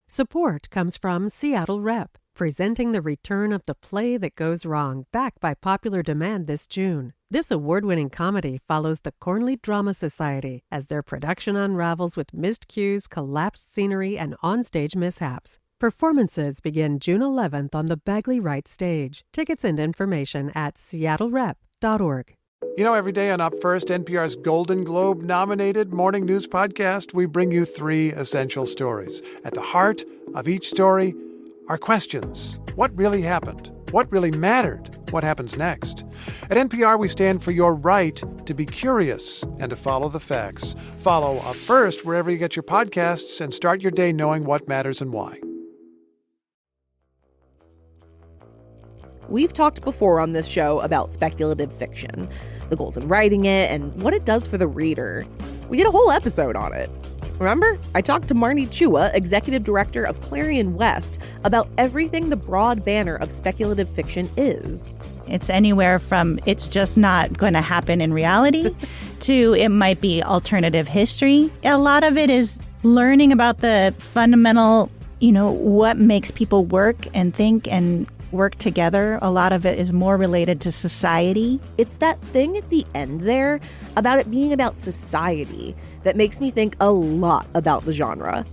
Support comes from Seattle Rep, presenting the return of The Play That Goes Wrong, back by popular demand this June. This award-winning comedy follows the Cornley Drama Society as their production unravels with missed cues, collapsed scenery, and onstage mishaps. Performances begin June 11th on the Bagley Wright stage. Tickets and information at seattlerep.org. You know, every day on Up First, NPR's Golden Globe-nominated morning news podcast, we bring you three essential stories. At the heart of each story are questions. What really happened? What really mattered? What happens next? At NPR, we stand for your right to be curious and to follow the facts. Follow Up First wherever you get your podcasts and start your day knowing what matters and why. We've talked before on this show about speculative fiction, the goals in writing it, and what it does for the reader. We did a whole episode on it. Remember? I talked to Marnie Chua, executive director of Clarion West, about everything the broad banner of speculative fiction is. It's anywhere from it's just not going to happen in reality to it might be alternative history. A lot of it is learning about the fundamental, what makes people work and think and work together. A lot of it is more related to society. It's that thing at the end there about it being about society that makes me think a lot about the genre.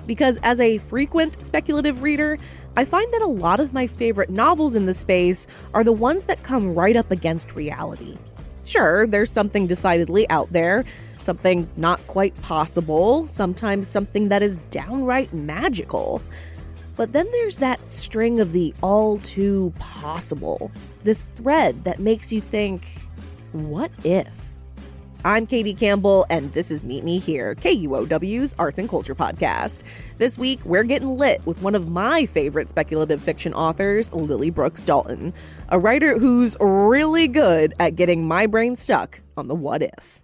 Because as a frequent speculative reader, I find that a lot of my favorite novels in the space are the ones that come right up against reality. Sure, there's something decidedly out there, something not quite possible, sometimes something that is downright magical. But then there's that string of the all too possible, this thread that makes you think, what if? I'm Katie Campbell, and this is Meet Me Here, KUOW's Arts and Culture podcast. This week, we're getting lit with one of my favorite speculative fiction authors, Lily Brooks-Dalton, a writer who's really good at getting my brain stuck on the what if.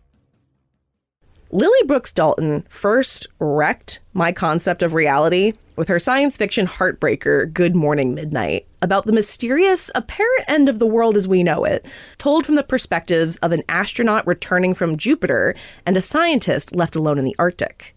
Lily Brooks-Dalton first wrecked my concept of reality with her science fiction heartbreaker, Good Morning Midnight, about the mysterious, apparent end of the world as we know it, told from the perspectives of an astronaut returning from Jupiter and a scientist left alone in the Arctic.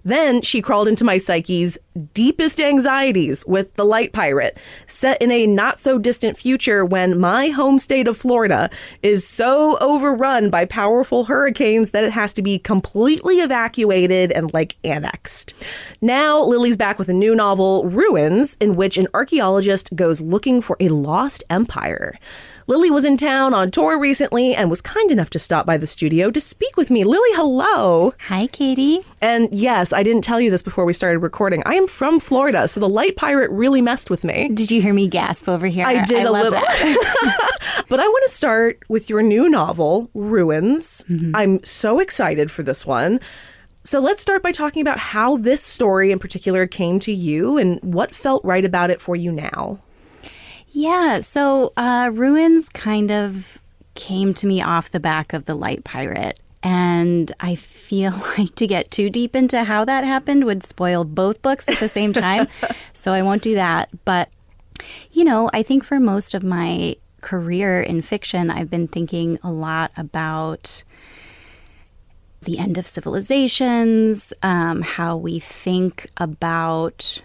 Then she crawled into my psyche's deepest anxieties with The Light Pirate, set in a not-so-distant future when my home state of Florida is so overrun by powerful hurricanes that it has to be completely evacuated and, annexed. Now, Lily's back with a new novel, Ruins, in which an archaeologist goes looking for a lost empire. Lily was in town on tour recently and was kind enough to stop by the studio to speak with me. Lily, hello. Hi, Katie. And yes, I didn't tell you this before we started recording. I am from Florida, so the Light Pirate really messed with me. Did you hear me gasp over here? I did a little. But I want to start with your new novel, Ruins. Mm-hmm. I'm so excited for this one. So let's start by talking about how this story in particular came to you and what felt right about it for you now. Yeah, so Ruins kind of came to me off the back of The Light Pirate. And I feel like to get too deep into how that happened would spoil both books at the same time. So I won't do that. But, I think for most of my career in fiction, I've been thinking a lot about the end of civilizations, how we think about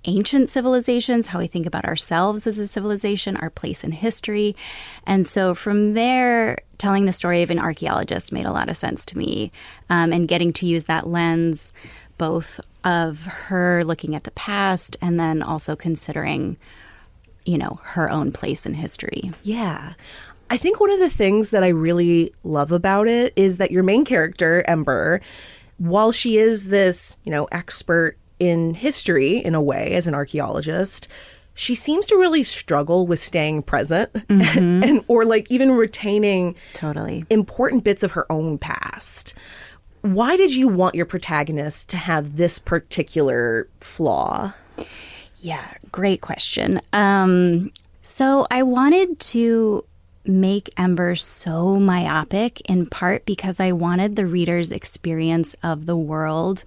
ancient civilizations, how we think about ourselves as a civilization, our place in history. And so from there, telling the story of an archaeologist made a lot of sense to me, and getting to use that lens, both of her looking at the past and then also considering, her own place in history. Yeah. I think one of the things that I really love about it is that your main character, Ember, while she is this, expert in history in a way as an archaeologist, she seems to really struggle with staying present and or even retaining totally important bits of her own past. Why did you want your protagonist to have this particular flaw? Yeah, great question. So I wanted to make Ember so myopic in part because I wanted the reader's experience of the world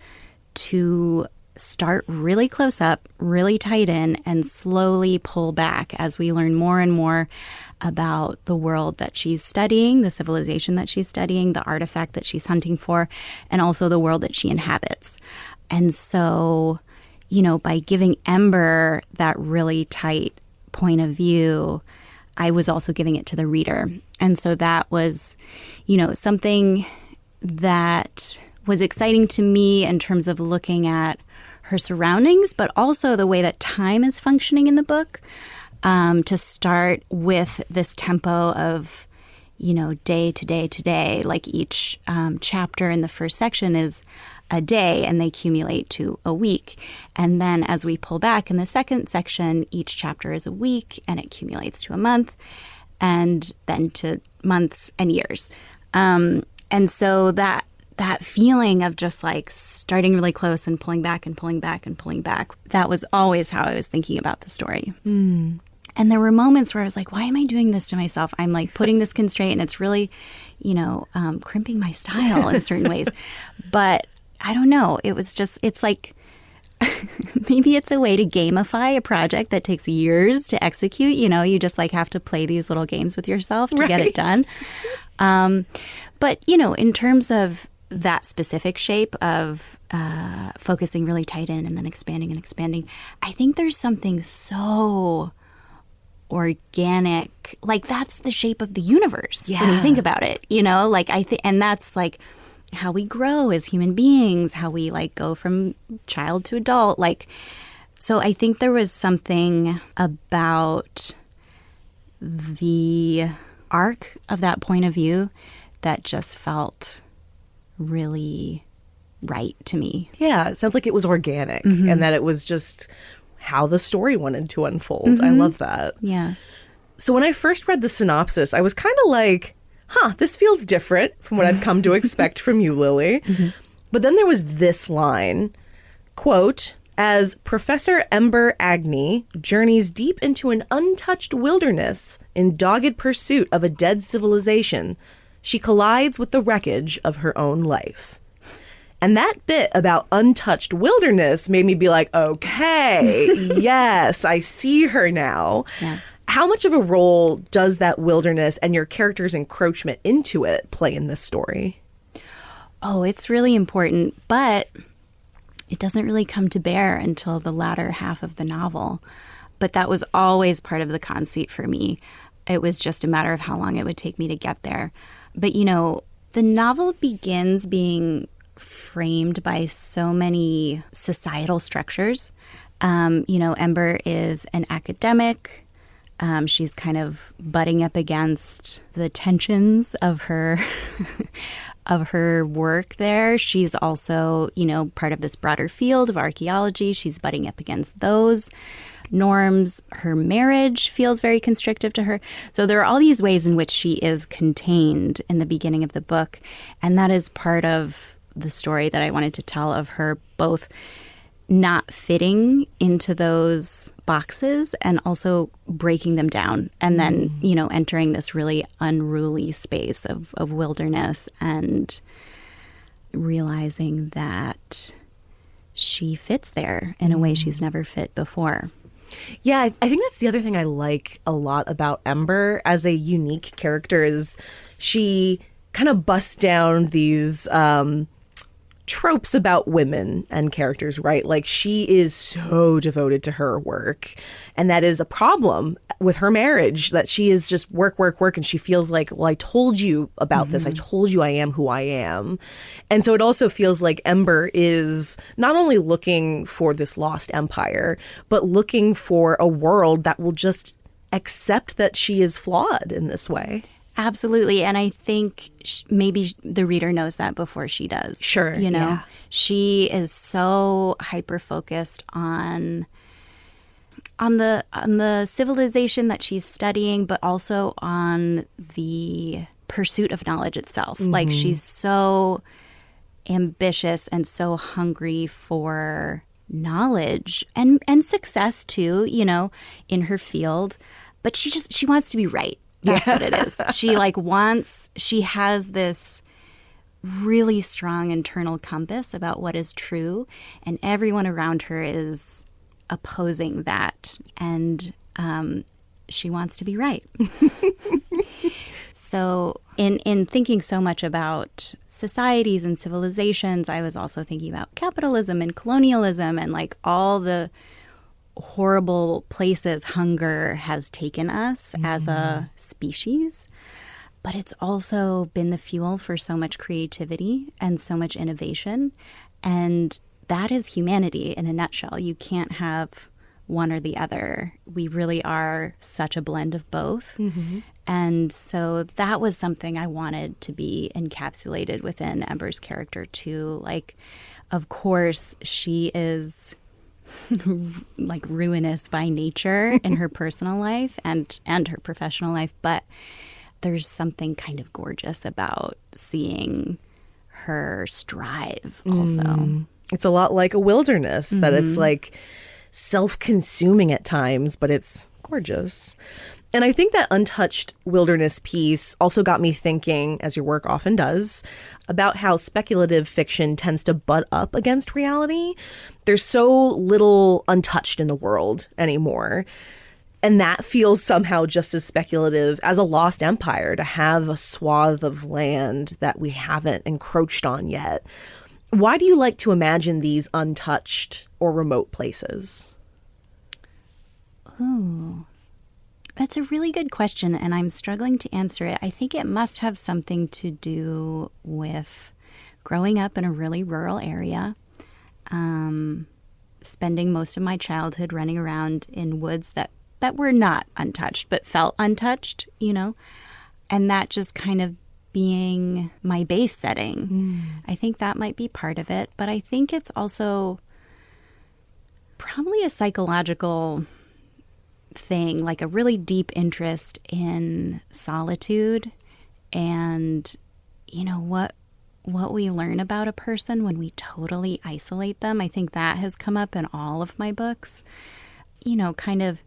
to start really close up, really tight in, and slowly pull back as we learn more and more about the world that she's studying, the civilization that she's studying, the artifact that she's hunting for, and also the world that she inhabits. And so, by giving Ember that really tight point of view, I was also giving it to the reader. And so that was, something that was exciting to me in terms of looking at her surroundings, but also the way that time is functioning in the book. To start with this tempo of, day to day to day, like each chapter in the first section is a day and they accumulate to a week. And then as we pull back in the second section, each chapter is a week and it accumulates to a month and then to months and years. And so that feeling of just like starting really close and pulling back and pulling back and pulling back, that was always how I was thinking about the story. Mm. And there were moments where I was like, why am I doing this to myself? I'm like putting this constraint and it's really, crimping my style in certain ways. But I don't know. It was just, it's like, maybe it's a way to gamify a project that takes years to execute. You just like have to play these little games with yourself to get it done. But, in terms of that specific shape of focusing really tight in and then expanding and expanding, I think there's something so organic, like that's the shape of the universe when you think about it, like and that's like how we grow as human beings, how we like go from child to adult, like, so I think there was something about the arc of that point of view that just felt really right to me. Yeah, it sounds like it was organic and that it was just how the story wanted to unfold. I love that. Yeah. So when I first read the synopsis, I was kind of like, this feels different from what I've come to expect from you, Lily. But then there was this line, quote, as Professor Ember Agnew journeys deep into an untouched wilderness in dogged pursuit of a dead civilization, she collides with the wreckage of her own life. And that bit about untouched wilderness made me be like, okay, yes, I see her now. Yeah. How much of a role does that wilderness and your character's encroachment into it play in this story? Oh, it's really important, but it doesn't really come to bear until the latter half of the novel. But that was always part of the conceit for me. It was just a matter of how long it would take me to get there. But, the novel begins being framed by so many societal structures. Ember is an academic. She's kind of butting up against the tensions of her of her work there. She's also, part of this broader field of archaeology. She's butting up against those norms. Her marriage feels very constrictive to her. So there are all these ways in which she is contained in the beginning of the book. And that is part of the story that I wanted to tell of her both not fitting into those boxes and also breaking them down and then, entering this really unruly space of wilderness and realizing that she fits there in a way she's never fit before. Yeah, I think that's the other thing I like a lot about Ember as a unique character is she kind of busts down these tropes about women and characters, right? Like she is so devoted to her work, and that is a problem with her marriage, that she is just work, and she feels like, well, I told you about this. I told you I am who I am. And so it also feels like Ember is not only looking for this lost empire, but looking for a world that will just accept that she is flawed in this way. Absolutely. And I think maybe the reader knows that before she does. Sure. Yeah. She is so hyper-focused on the civilization that she's studying, but also on the pursuit of knowledge itself. Like she's so ambitious and so hungry for knowledge and success too, in her field. But she wants to be right. That's what it is. She has this really strong internal compass about what is true, and everyone around her is opposing that, and she wants to be right. so in thinking so much about societies and civilizations, I was also thinking about capitalism and colonialism and like all the horrible places hunger has taken us as a species. But it's also been the fuel for so much creativity and so much innovation. And that is humanity in a nutshell. You can't have one or the other. We really are such a blend of both. Mm-hmm. And so that was something I wanted to be encapsulated within Ember's character too. Like, of course, she is like ruinous by nature in her personal life and her professional life, but there's something kind of gorgeous about seeing her strive also. It's a lot like a wilderness, that it's like self-consuming at times, but it's gorgeous. And I think that untouched wilderness piece also got me thinking, as your work often does, about how speculative fiction tends to butt up against reality. There's so little untouched in the world anymore. And that feels somehow just as speculative as a lost empire, to have a swath of land that we haven't encroached on yet. Why do you like to imagine these untouched or remote places? Ooh, that's a really good question, and I'm struggling to answer it. I think it must have something to do with growing up in a really rural area, spending most of my childhood running around in woods that were not untouched, but felt untouched, you know, and that just kind of being my base setting. I think that might be part of it, but I think it's also probably a psychological thing, like a really deep interest in solitude and, you know, what we learn about a person when we totally isolate them. I think that has come up in all of my books, you know, kind of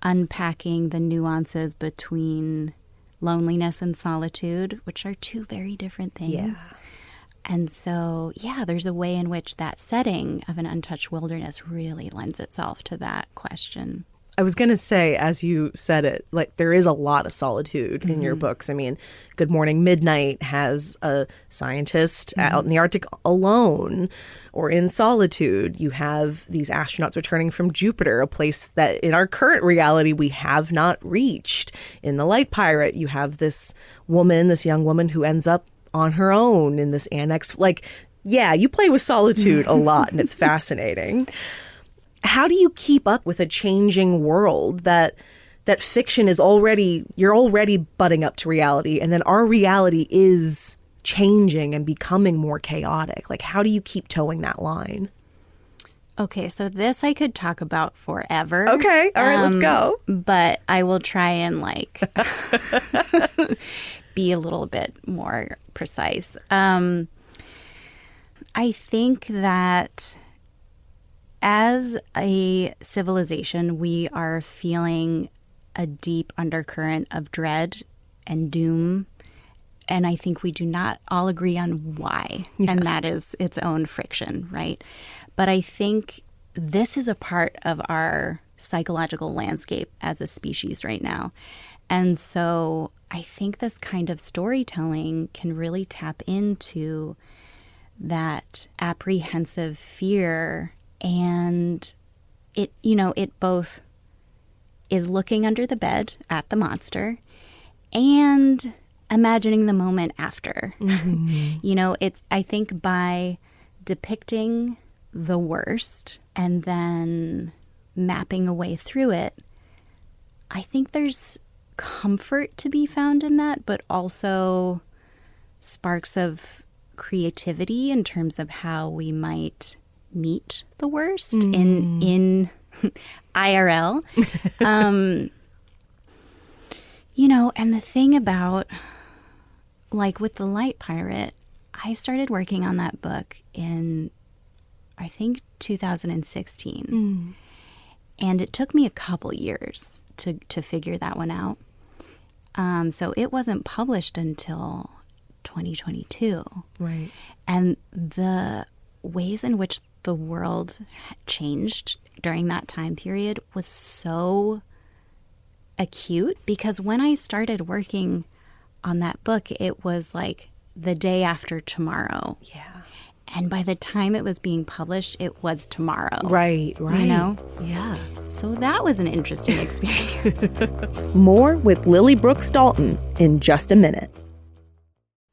unpacking the nuances between loneliness and solitude, which are two very different things. Yeah. And so, yeah, there's a way in which that setting of an untouched wilderness really lends itself to that question. I was going to say, as you said it, like there is a lot of solitude in your books. I mean, Good Morning Midnight has a scientist out in the Arctic alone or in solitude. You have these astronauts returning from Jupiter, a place that in our current reality we have not reached. In The Light Pirate, you have this woman, this young woman who ends up on her own in this annex. Like, yeah, you play with solitude a lot and it's fascinating. How do you keep up with a changing world that fiction is you're already butting up to reality, and then our reality is changing and becoming more chaotic? Like, how do you keep towing that line? Okay, so this I could talk about forever. Okay, all right, let's go. But I will try and be a little bit more precise. I think that as a civilization, we are feeling a deep undercurrent of dread and doom. And I think we do not all agree on why. Yeah. And that is its own friction, right? But I think this is a part of our psychological landscape as a species right now. And so I think this kind of storytelling can really tap into that apprehensive fear. And it both is looking under the bed at the monster and imagining the moment after. I think by depicting the worst and then mapping a way through it, I think there's comfort to be found in that, but also sparks of creativity in terms of how we might meet the worst in IRL. And the thing about, like with The Light Pirate, I started working on that book in, I think, 2016. And it took me a couple years to figure that one out. So it wasn't published until 2022. Right. And the ways in which the world changed during that time period was so acute, because when I started working on that book, it was like the day after tomorrow. Yeah. And by the time it was being published, it was tomorrow. Right. You know? Yeah. So that was an interesting experience. More with Lily Brooks-Dalton in just a minute.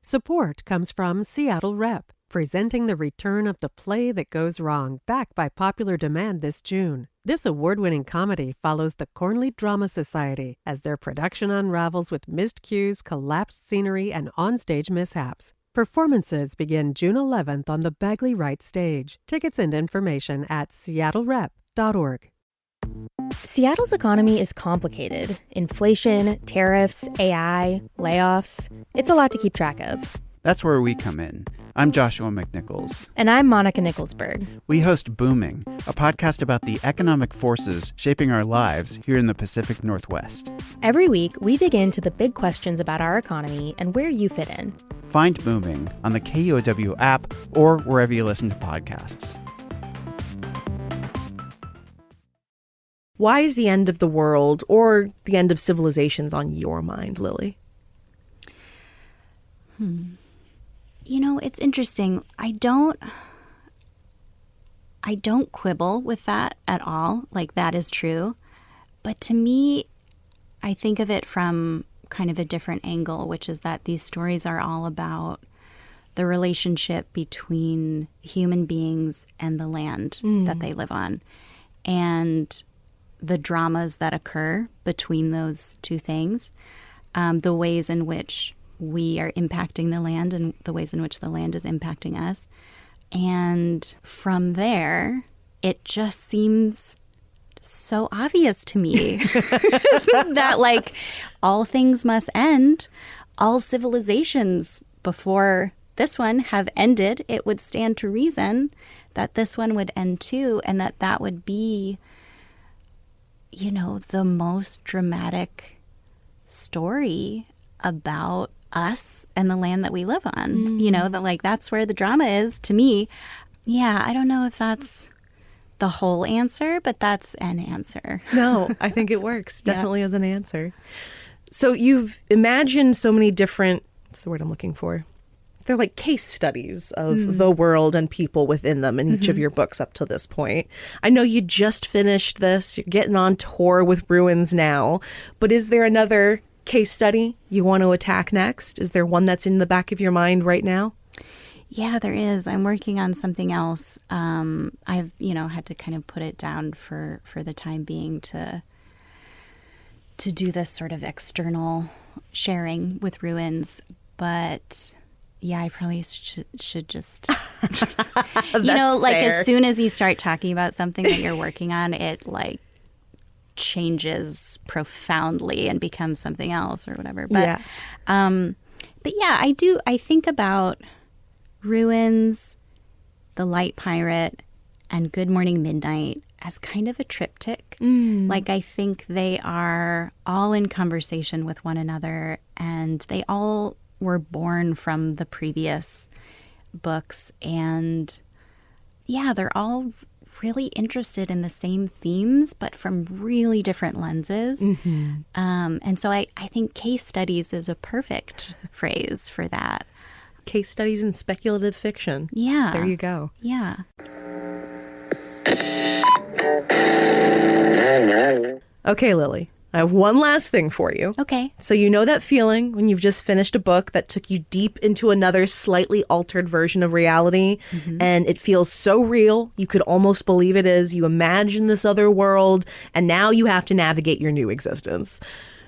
Support comes from Seattle Rep, presenting the return of The Play That Goes Wrong, back by popular demand this June. This award-winning comedy follows the Cornley Drama Society as their production unravels with missed cues, collapsed scenery, and onstage mishaps. Performances begin June 11th on the Bagley Wright stage. Tickets and information at seattlerep.org. Seattle's economy is complicated. Inflation, tariffs, AI, layoffs. It's a lot to keep track of. That's where we come in. I'm Joshua McNichols. And I'm Monica Nicholsberg. We host Booming, a podcast about the economic forces shaping our lives here in the Pacific Northwest. Every week, we dig into the big questions about our economy and where you fit in. Find Booming on the KUOW app or wherever you listen to podcasts. Why is the end of the world or the end of civilizations on your mind, Lily? You know, it's interesting. I don't quibble with that at all. Like, that is true. But to me, I think of it from kind of a different angle, which is that these stories are all about the relationship between human beings and the land that they live on, and the dramas that occur between those two things, the ways in which we are impacting the land and the ways in which the land is impacting us. And from there, it just seems so obvious to me that, like, all things must end. All civilizations before this one have ended. It would stand to reason that this one would end too, and that would be, you know, the most dramatic story about us and the land that we live on. You know, that, like, that's where the drama is to me. Yeah, I don't know if that's the whole answer, but that's an answer. No, I think it works. Definitely as an answer. So you've imagined so many different, what's the word I'm looking for? They're like case studies of the world and people within them in each of your books up to this point. I know you just finished this. You're getting on tour with Ruins now. But is there another case study you want to attack next? Is there one that's in the back of your mind right now? Yeah, there is. I'm working on something else. I've, had to kind of put it down for the time being to do this sort of external sharing with Ruins. But yeah, I probably should just, like, fair. As soon as you start talking about something that you're working on, it like changes profoundly and becomes something else or whatever. But yeah, I think about Ruins, The Light Pirate, and Good Morning Midnight as kind of a triptych. Like, I think they are all in conversation with one another, and they all were born from the previous books. And yeah, they're all really interested in the same themes, but from really different lenses. And so I think case studies is a perfect phrase for that. Case studies in speculative fiction. Yeah. There you go. Yeah. Okay, Lily, I have one last thing for you. Okay. So you know that feeling when you've just finished a book that took you deep into another slightly altered version of reality, and it feels so real, you could almost believe it is. You imagine this other world, and now you have to navigate your new existence.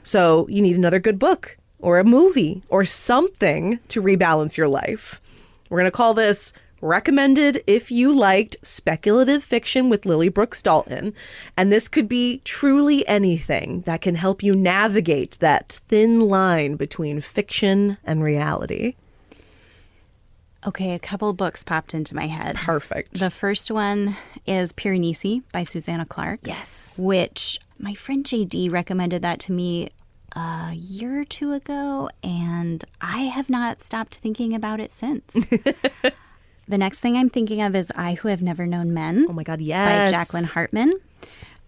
So you need another good book or a movie or something to rebalance your life. We're going to call this Recommended If You Liked Speculative Fiction with Lily Brooks-Dalton. And this could be truly anything that can help you navigate that thin line between fiction and reality. Okay, a couple books popped into my head. Perfect. The first one is Piranesi by Susanna Clark. Yes. Which my friend JD recommended that to me a year or two ago, and I have not stopped thinking about it since. The next thing I'm thinking of is I Who Have Never Known Men. Oh my God, yes. By Jacqueline Hartman.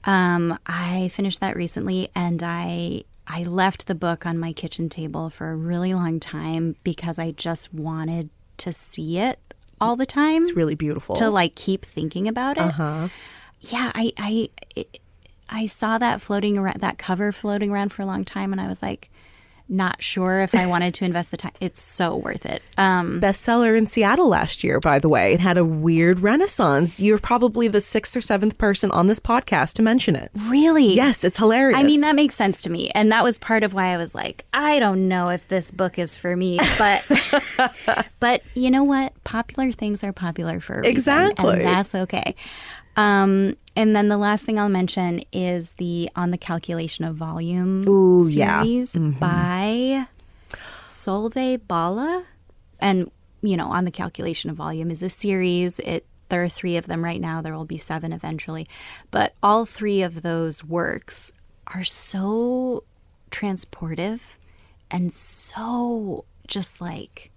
I finished that recently, and I I left the book on my kitchen table for a really long time because I just wanted to see it all the time. It's really beautiful. To like keep thinking about it. Yeah, I saw that floating around, that cover floating around for a long time, and I was like, not sure if I wanted to invest the time. It's so worth it. Bestseller in Seattle last year, by the way. It had a weird renaissance. You're probably the 6th or 7th person on this podcast to mention it. Really? Yes, it's hilarious. I mean, that makes sense to me. And that was part of why I was like, I don't know if this book is for me. But but you know what? Popular things are popular for a reason. Exactly. And that's okay. And then the last thing I'll mention is the On the Calculation of Volume series by Solveig Balla. And, you know, On the Calculation of Volume is a series. There are 3 of them right now. There will be 7 eventually. But all 3 of those works are so transportive and so just like,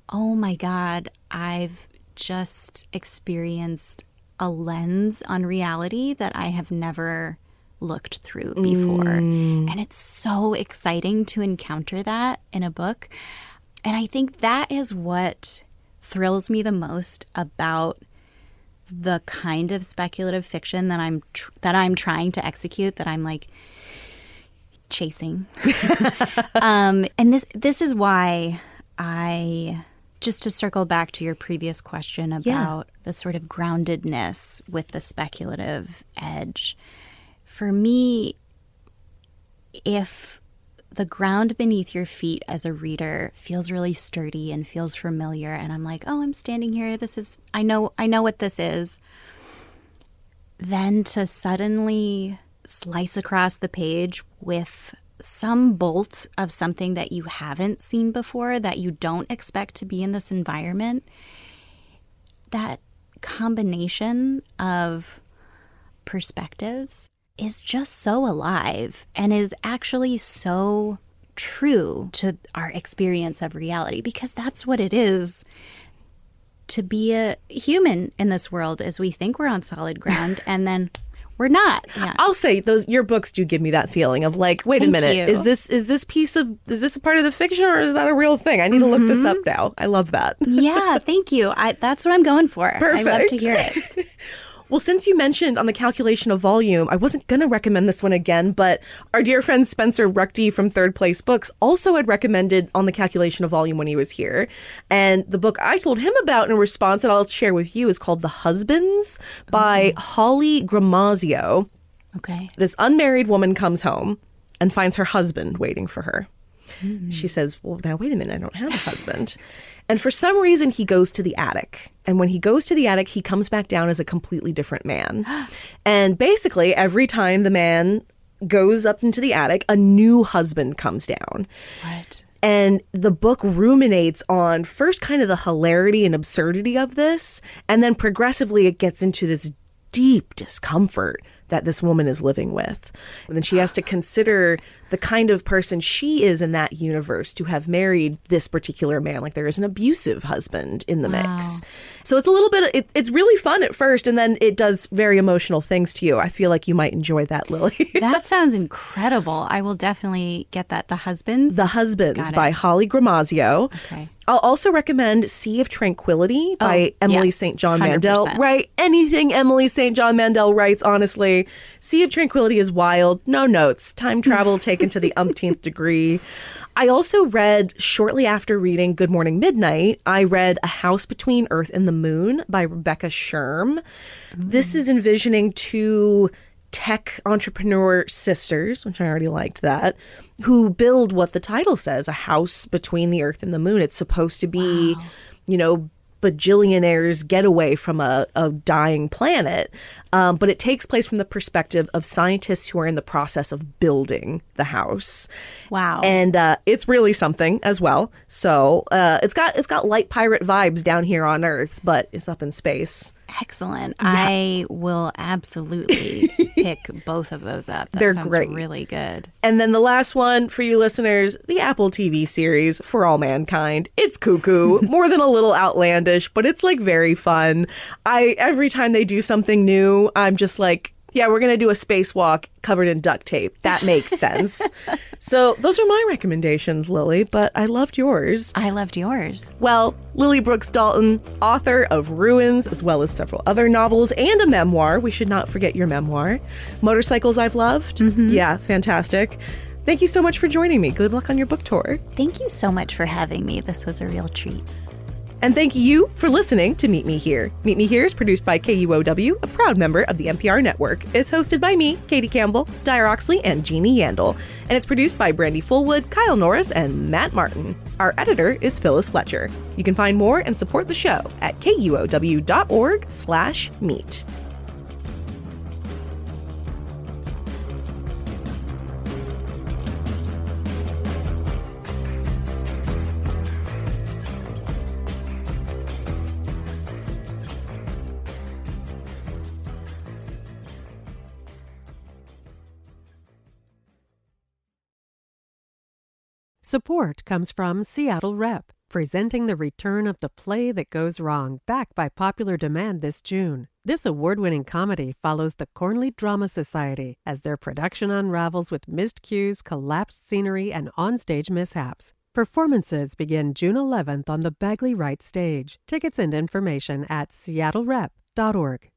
oh my God, I've just experienced a lens on reality that I have never looked through before. And it's so exciting to encounter that in a book. And I think that is what thrills me the most about the kind of speculative fiction that I'm trying to execute, that I'm like chasing. And this is why just to circle back to your previous question about the sort of groundedness with the speculative edge, for me, if the ground beneath your feet as a reader feels really sturdy and feels familiar, and I'm like, oh, I'm standing here, I know what this is, then to suddenly slice across the page with some bolt of something that you haven't seen before, that you don't expect to be in this environment, that combination of perspectives is just so alive and is actually so true to our experience of reality, because that's what it is to be a human in this world, as we think we're on solid ground and then we're not. Yeah. I'll say your books do give me that feeling of like, wait a minute, is this a part of the fiction, or is that a real thing? I need to look this up now. I love that. Yeah, thank you. That's what I'm going for. Perfect. I love to hear it. Well, since you mentioned On the Calculation of Volume, I wasn't going to recommend this one again, but our dear friend Spencer Ruckty from Third Place Books also had recommended On the Calculation of Volume when he was here. And the book I told him about in response that I'll share with you is called The Husbands by Holly Gramazio. Okay. This unmarried woman comes home and finds her husband waiting for her. She says, well, now, wait a minute, I don't have a husband. And for some reason, he goes to the attic. And when he goes to the attic, he comes back down as a completely different man. And basically, every time the man goes up into the attic, a new husband comes down. What? And the book ruminates on first kind of the hilarity and absurdity of this. And then progressively, it gets into this deep discomfort that this woman is living with. And then she has to consider the kind of person she is in that universe to have married this particular man. Like, there is an abusive husband in the mix. So it's a little bit, it's really fun at first, and then it does very emotional things to you. I feel like you might enjoy that, Lily. That sounds incredible. I will definitely get that. The Husbands? The Husbands by Holly Gramazio. Okay. I'll also recommend Sea of Tranquility by Emily St. John 100%. Mandel. Right? Anything Emily St. John Mandel writes, honestly. Sea of Tranquility is wild. No notes. Time travel taken to the umpteenth degree. I also read, shortly after reading Good Morning Midnight, I read A House Between Earth and the Moon by Rebecca Sherm. This is envisioning 2 tech entrepreneur sisters, which I already liked that, who build what the title says, a house between the earth and the moon. It's supposed to be, bajillionaires get away from a dying planet. But it takes place from the perspective of scientists who are in the process of building the house. Wow. And it's really something as well. So it's got light pirate vibes down here on Earth, but it's up in space. Excellent. Yeah. I will absolutely pick both of those up. They're sounds great. Really good. And then the last one for you listeners, the Apple TV series For All Mankind. It's cuckoo, more than a little outlandish, but it's like very fun. Every time they do something new, I'm just like, Yeah, we're going to do a spacewalk covered in duct tape. That makes sense. So those are my recommendations, Lily, but I loved yours. I loved yours. Well, Lily Brooks-Dalton, author of Ruins, as well as several other novels and a memoir. We should not forget your memoir. Motorcycles I've Loved. Yeah, fantastic. Thank you so much for joining me. Good luck on your book tour. Thank you so much for having me. This was a real treat. And thank you for listening to Meet Me Here. Meet Me Here is produced by KUOW, a proud member of the NPR network. It's hosted by me, Katie Campbell, Dyer Oxley, and Jeannie Yandel. And it's produced by Brandy Fullwood, Kyle Norris, and Matt Martin. Our editor is Phyllis Fletcher. You can find more and support the show at kuow.org/meet. Support comes from Seattle Rep, presenting the return of The Play That Goes Wrong, back by popular demand this June. This award-winning comedy follows the Cornley Drama Society as their production unravels with missed cues, collapsed scenery, and onstage mishaps. Performances begin June 11th on the Bagley Wright stage. Tickets and information at seattlerep.org.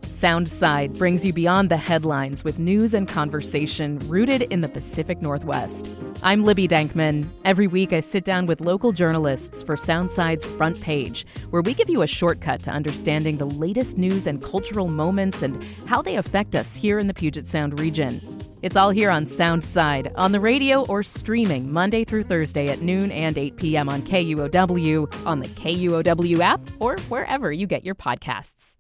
Soundside brings you beyond the headlines with news and conversation rooted in the Pacific Northwest. I'm Libby Dankman. Every week I sit down with local journalists for Soundside's Front Page, where we give you a shortcut to understanding the latest news and cultural moments and how they affect us here in the Puget Sound region. It's all here on Soundside, on the radio or streaming Monday through Thursday at noon and 8 p.m. on KUOW, on the KUOW app, or wherever you get your podcasts.